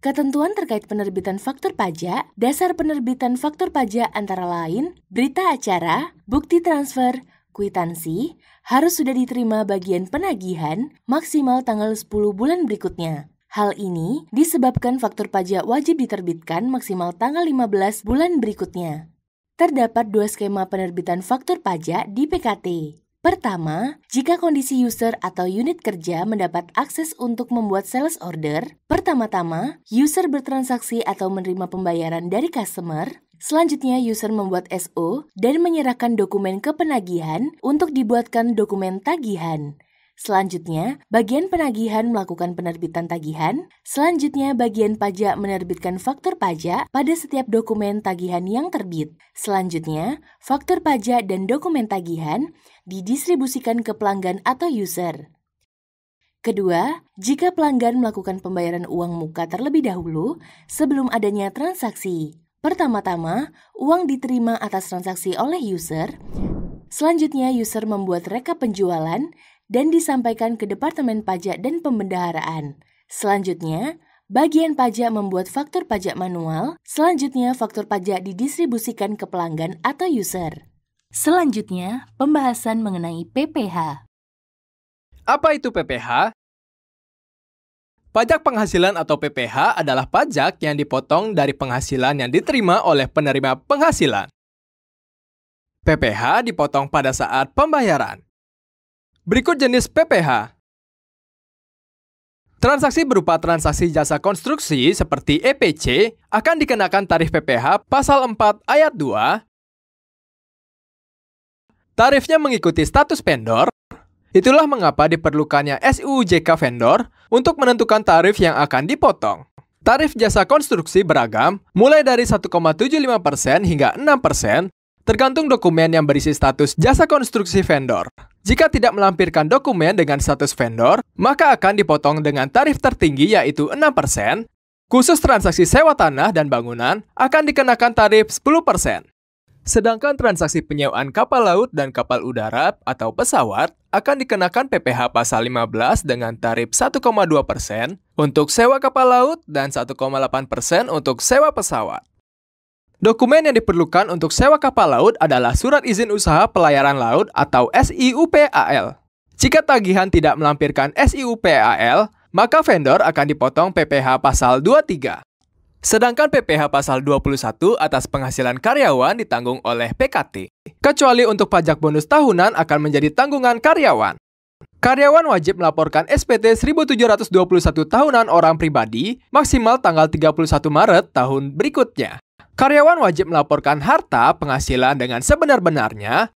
Ketentuan terkait penerbitan faktur pajak, dasar penerbitan faktur pajak antara lain, berita acara, bukti transfer, kwitansi, harus sudah diterima bagian penagihan maksimal tanggal 10 bulan berikutnya. Hal ini disebabkan faktur pajak wajib diterbitkan maksimal tanggal 15 bulan berikutnya. Terdapat 2 skema penerbitan faktur pajak di PKT. Pertama, jika kondisi user atau unit kerja mendapat akses untuk membuat sales order, pertama-tama, user bertransaksi atau menerima pembayaran dari customer, selanjutnya user membuat SO dan menyerahkan dokumen ke penagihan untuk dibuatkan dokumen tagihan. Selanjutnya, bagian penagihan melakukan penerbitan tagihan. Selanjutnya, bagian pajak menerbitkan faktur pajak pada setiap dokumen tagihan yang terbit. Selanjutnya, faktur pajak dan dokumen tagihan didistribusikan ke pelanggan atau user. Kedua, jika pelanggan melakukan pembayaran uang muka terlebih dahulu sebelum adanya transaksi. Pertama-tama, uang diterima atas transaksi oleh user. Selanjutnya, user membuat rekap penjualan dan disampaikan ke Departemen Pajak dan Pembendaharaan. Selanjutnya, bagian pajak membuat faktur pajak manual. Selanjutnya, faktur pajak didistribusikan ke pelanggan atau user. Selanjutnya, pembahasan mengenai PPh. Apa itu PPh? Pajak penghasilan atau PPh adalah pajak yang dipotong dari penghasilan yang diterima oleh penerima penghasilan. PPh dipotong pada saat pembayaran. Berikut jenis PPh. Transaksi berupa transaksi jasa konstruksi seperti EPC akan dikenakan tarif PPh pasal 4 ayat 2. Tarifnya mengikuti status vendor. Itulah mengapa diperlukannya SUJK vendor untuk menentukan tarif yang akan dipotong. Tarif jasa konstruksi beragam, mulai dari 1,75% hingga 6%, tergantung dokumen yang berisi status jasa konstruksi vendor. Jika tidak melampirkan dokumen dengan status vendor, maka akan dipotong dengan tarif tertinggi yaitu 6%. Khusus transaksi sewa tanah dan bangunan akan dikenakan tarif 10%. Sedangkan transaksi penyewaan kapal laut dan kapal udara atau pesawat akan dikenakan PPh pasal 15 dengan tarif 1,2% untuk sewa kapal laut dan 1,8% untuk sewa pesawat. Dokumen yang diperlukan untuk sewa kapal laut adalah Surat Izin Usaha Pelayaran Laut atau SIUPAL. Jika tagihan tidak melampirkan SIUPAL, maka vendor akan dipotong PPh pasal 23. Sedangkan PPh pasal 21 atas penghasilan karyawan ditanggung oleh PKT. Kecuali untuk pajak bonus tahunan akan menjadi tanggungan karyawan. Karyawan wajib melaporkan SPT 1721 tahunan orang pribadi maksimal tanggal 31 Maret tahun berikutnya. Karyawan wajib melaporkan harta penghasilan dengan sebenar-benarnya.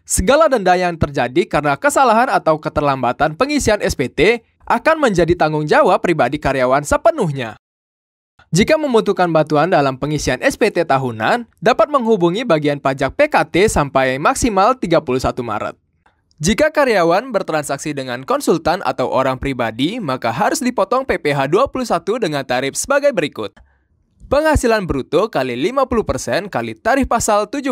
Segala denda yang terjadi karena kesalahan atau keterlambatan pengisian SPT akan menjadi tanggung jawab pribadi karyawan sepenuhnya. Jika membutuhkan bantuan dalam pengisian SPT tahunan, dapat menghubungi bagian pajak PKT sampai maksimal 31 Maret. Jika karyawan bertransaksi dengan konsultan atau orang pribadi, maka harus dipotong PPh 21 dengan tarif sebagai berikut. Penghasilan bruto kali 50% kali tarif pasal 17,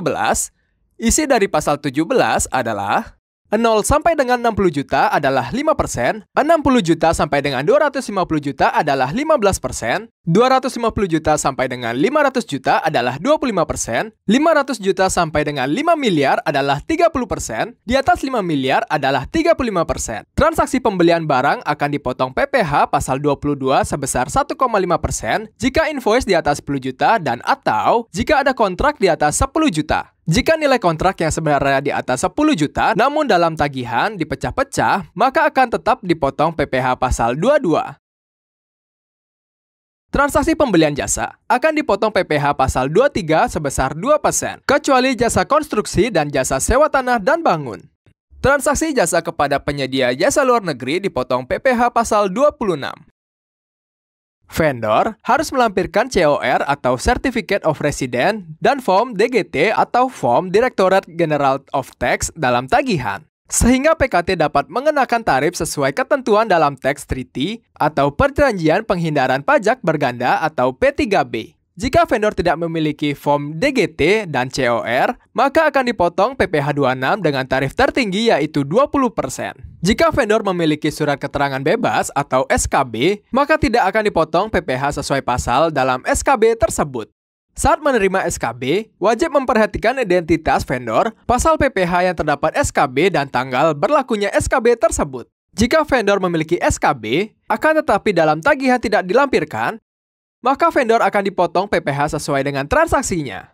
isi dari pasal 17 adalah 0 sampai dengan 60 juta adalah 5%, 60 juta sampai dengan 250 juta adalah 15%, 250 juta sampai dengan 500 juta adalah 25%, 500 juta sampai dengan 5 miliar adalah 30%, di atas 5 miliar adalah 35%. Transaksi pembelian barang akan dipotong PPh pasal 22 sebesar 1,5% jika invoice di atas 10 juta dan atau jika ada kontrak di atas 10 juta. Jika nilai kontrak yang sebenarnya di atas 10 juta, namun dalam tagihan dipecah-pecah, maka akan tetap dipotong PPh pasal 22. Transaksi pembelian jasa akan dipotong PPh pasal 23 sebesar 2%, kecuali jasa konstruksi dan jasa sewa tanah dan bangun. Transaksi jasa kepada penyedia jasa luar negeri dipotong PPh pasal 26. Vendor harus melampirkan COR atau Certificate of Resident dan form DGT atau form Directorate General of Tax dalam tagihan, sehingga PKT dapat mengenakan tarif sesuai ketentuan dalam Tax Treaty atau Perjanjian Penghindaran Pajak Berganda atau P3B. Jika vendor tidak memiliki form DGT dan COR, maka akan dipotong PPh 26 dengan tarif tertinggi yaitu 20%. Jika vendor memiliki surat keterangan bebas atau SKB, maka tidak akan dipotong PPh sesuai pasal dalam SKB tersebut. Saat menerima SKB, wajib memperhatikan identitas vendor, pasal PPh yang terdapat SKB dan tanggal berlakunya SKB tersebut. Jika vendor memiliki SKB, akan tetapi dalam tagihan tidak dilampirkan, maka vendor akan dipotong PPh sesuai dengan transaksinya.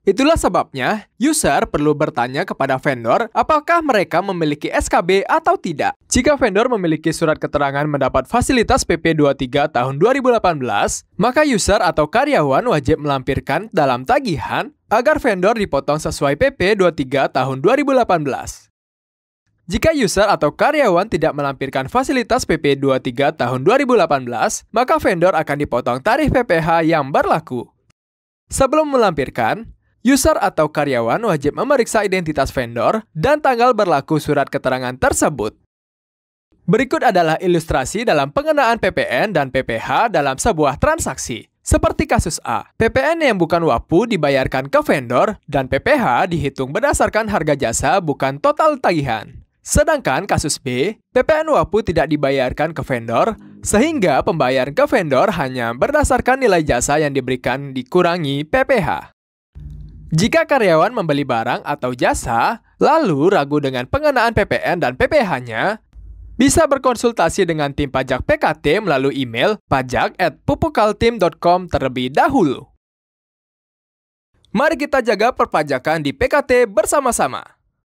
Itulah sebabnya, user perlu bertanya kepada vendor apakah mereka memiliki SKB atau tidak. Jika vendor memiliki surat keterangan mendapat fasilitas PP 23 tahun 2018, maka user atau karyawan wajib melampirkan dalam tagihan agar vendor dipotong sesuai PP 23 tahun 2018. Jika user atau karyawan tidak melampirkan fasilitas PP 23 tahun 2018, maka vendor akan dipotong tarif PPh yang berlaku. Sebelum melampirkan, user atau karyawan wajib memeriksa identitas vendor dan tanggal berlaku surat keterangan tersebut. Berikut adalah ilustrasi dalam pengenaan PPN dan PPh dalam sebuah transaksi. Seperti kasus A, PPN yang bukan WAPU dibayarkan ke vendor dan PPh dihitung berdasarkan harga jasa bukan total tagihan. Sedangkan kasus B, PPN WAPU tidak dibayarkan ke vendor, sehingga pembayaran ke vendor hanya berdasarkan nilai jasa yang diberikan dikurangi PPh. Jika karyawan membeli barang atau jasa, lalu ragu dengan pengenaan PPN dan PPh-nya, bisa berkonsultasi dengan tim pajak PKT melalui email pajak@pupukaltim.com terlebih dahulu. Mari kita jaga perpajakan di PKT bersama-sama.